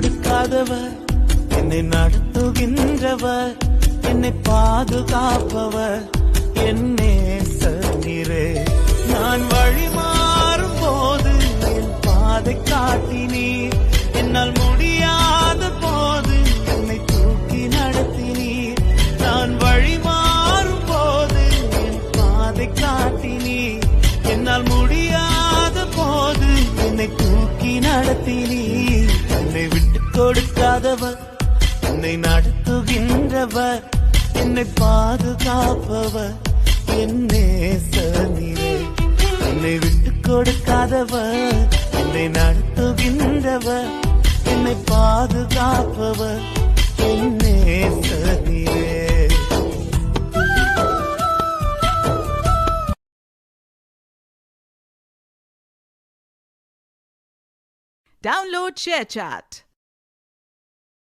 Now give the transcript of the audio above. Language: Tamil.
கொடுக்காதவர், என்னை நடத்துகின்றவர், என்னை பாதுகாப்பவர், என் நேசரே. நான் வழி மாறும் போது என் பாதை காட்டினீர், என்னால் முடியாத போது என்னை தூக்கி நடத்தினீர். நான் வழி மாறும் போது என் பாதை காட்டினீர், என்னால் முடியாத போது என்னை தூக்கி நடத்தினீர். என்னை விட்டு கொடுக்காதவர், என்னை நடத்துகின்றவர், என்னை பாதுகாப்பவர், என் நேசரே. என்னை விட்டு கொடுக்காதவர், என்னை நடத்துகின்றவர், என்னை பாதுகாப்பவர், என் நேசரே. Download ShareChat.